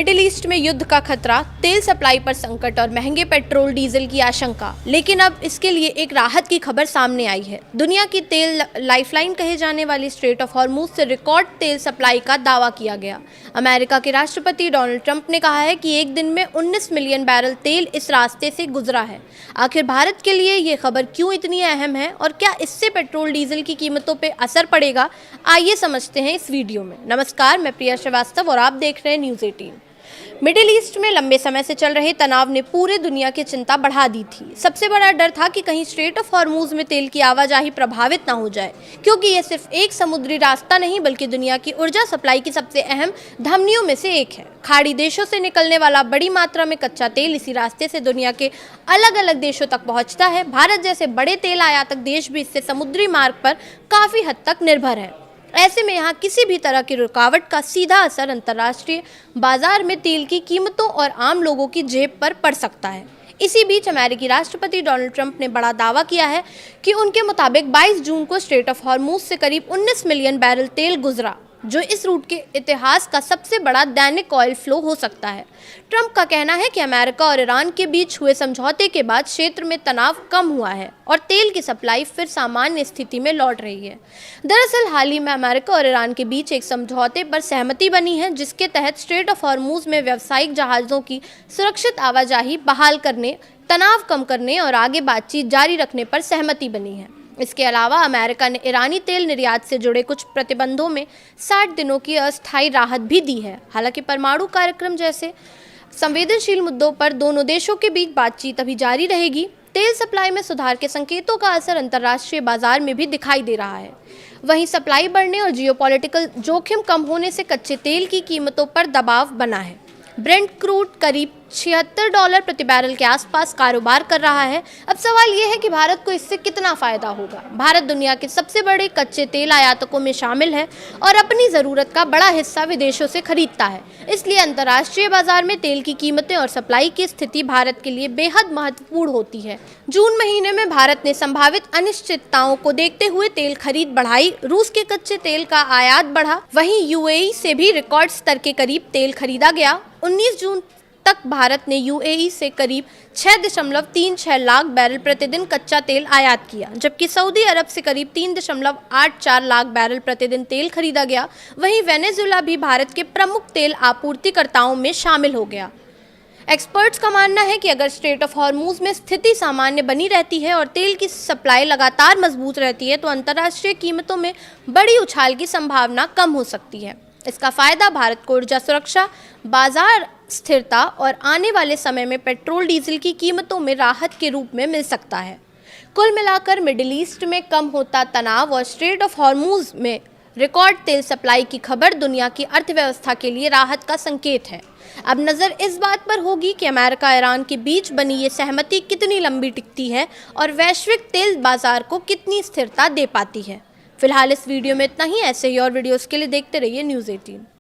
Middle east में युद्ध का खतरा, तेल सप्लाई पर संकट और महंगे पेट्रोल डीजल की आशंका। लेकिन अब इसके लिए एक राहत की खबर सामने आई है। दुनिया की तेल लाइफलाइन कहे जाने वाली स्ट्रेट ऑफ हॉर्मुज से रिकॉर्ड तेल सप्लाई का दावा किया गया। अमेरिका के राष्ट्रपति डोनाल्ड ट्रंप ने कहा है कि एक दिन में 19 मिलियन बैरल तेल इस रास्ते से गुजरा है। आखिर भारत के लिए ये खबर क्यों इतनी अहम है और क्या इससे पेट्रोल डीजल की कीमतों पर असर पड़ेगा, आइए समझते हैं इस वीडियो में। नमस्कार, मैं प्रिया श्रीवास्तव और आप देख रहे हैं न्यूज़ 18। मिडिल ईस्ट में लंबे समय से चल रहे तनाव ने पूरे दुनिया की चिंता बढ़ा दी थी। सबसे बड़ा डर था कि कहीं स्ट्रेट ऑफ हॉर्मुज में तेल की आवाजाही प्रभावित ना हो जाए, क्योंकि यह सिर्फ एक समुद्री रास्ता नहीं बल्कि दुनिया की ऊर्जा सप्लाई की सबसे अहम धमनियों में से एक है। खाड़ी देशों से निकलने वाला बड़ी मात्रा में कच्चा तेल इसी रास्ते से दुनिया के अलग अलग देशों तक पहुंचता है। भारत जैसे बड़े तेल आयातक देश भी इससे समुद्री मार्ग पर काफी हद तक निर्भर है। ऐसे में यहाँ किसी भी तरह की रुकावट का सीधा असर अंतर्राष्ट्रीय बाजार में तेल की कीमतों और आम लोगों की जेब पर पड़ सकता है। इसी बीच अमेरिकी राष्ट्रपति डोनाल्ड ट्रंप ने बड़ा दावा किया है कि उनके मुताबिक 22 जून को स्ट्रेट ऑफ हॉर्मुज से करीब 19 मिलियन बैरल तेल गुजरा, जो इस रूट के इतिहास का सबसे बड़ा दैनिक ऑयल फ्लो हो सकता है। ट्रंप का कहना है कि अमेरिका और ईरान के बीच हुए समझौते के बाद क्षेत्र में तनाव कम हुआ है और तेल की सप्लाई फिर सामान्य स्थिति में लौट रही है। दरअसल हाल ही में अमेरिका और ईरान के बीच एक समझौते पर सहमति बनी है, जिसके तहत स्ट्रेट ऑफ हॉर्मुज में व्यावसायिक जहाज़ों की सुरक्षित आवाजाही बहाल करने, तनाव कम करने और आगे बातचीत जारी रखने पर सहमति बनी है। इसके अलावा अमेरिका ने ईरानी तेल निर्यात से जुड़े कुछ प्रतिबंधों में 60 दिनों की अस्थायी राहत भी दी है। हालांकि परमाणु कार्यक्रम जैसे संवेदनशील मुद्दों पर दोनों देशों के बीच बातचीत अभी जारी रहेगी। तेल सप्लाई में सुधार के संकेतों का असर अंतर्राष्ट्रीय बाजार में भी दिखाई दे रहा है। वहीं सप्लाई बढ़ने और जियोपॉलिटिकल जोखिम कम होने से कच्चे तेल की कीमतों पर दबाव बना है। ब्रेंट क्रूड करीब $76 प्रति बैरल के आसपास कारोबार कर रहा है। अब सवाल यह है कि भारत को इससे कितना फायदा होगा। भारत दुनिया के सबसे बड़े कच्चे तेल आयातकों में शामिल है और अपनी ज़रूरत का बड़ा हिस्सा विदेशों से खरीदता है। इसलिए अंतर्राष्ट्रीय बाजार में तेल की कीमतें और सप्लाई की स्थिति भारत के लिए बेहद महत्वपूर्ण होती है। जून महीने में भारत ने संभावित अनिश्चितताओं को देखते हुए तेल खरीद बढ़ाई। रूस के कच्चे तेल का आयात बढ़ा। वहीं यूएई से भी रिकॉर्ड स्तर के करीब तेल खरीदा गया। 19 जून तक भारत ने यूएई से करीब 6.36 लाख बैरल प्रतिदिन कच्चा तेल आयात किया, जबकि सऊदी अरब से करीब 3.84 लाख बैरल प्रतिदिन तेल खरीदा गया। वहीं वेनेजुएला भी भारत के प्रमुख तेल आपूर्तिकर्ताओं में शामिल हो गया। एक्सपर्ट्स का मानना है कि अगर स्ट्रेट ऑफ हॉर्मुज में स्थिति सामान्य बनी रहती है और तेल की सप्लाई लगातार मजबूत रहती है तो अंतर्राष्ट्रीय कीमतों में बड़ी उछाल की संभावना कम हो सकती है। इसका फायदा भारत को ऊर्जा सुरक्षा, बाजार स्थिरता और आने वाले समय में पेट्रोल डीजल की कीमतों में राहत के रूप में मिल सकता है। कुल मिलाकर मिडिल ईस्ट में कम होता तनाव और स्ट्रेट ऑफ हॉर्मुज में रिकॉर्ड तेल सप्लाई की खबर दुनिया की अर्थव्यवस्था के लिए राहत का संकेत है। अब नज़र इस बात पर होगी कि अमेरिका ईरान के बीच बनी ये सहमति कितनी लंबी टिकती है और वैश्विक तेल बाजार को कितनी स्थिरता दे पाती है। फिलहाल इस वीडियो में इतना ही। ऐसे ही और वीडियोस के लिए देखते रहिए न्यूज़ 18।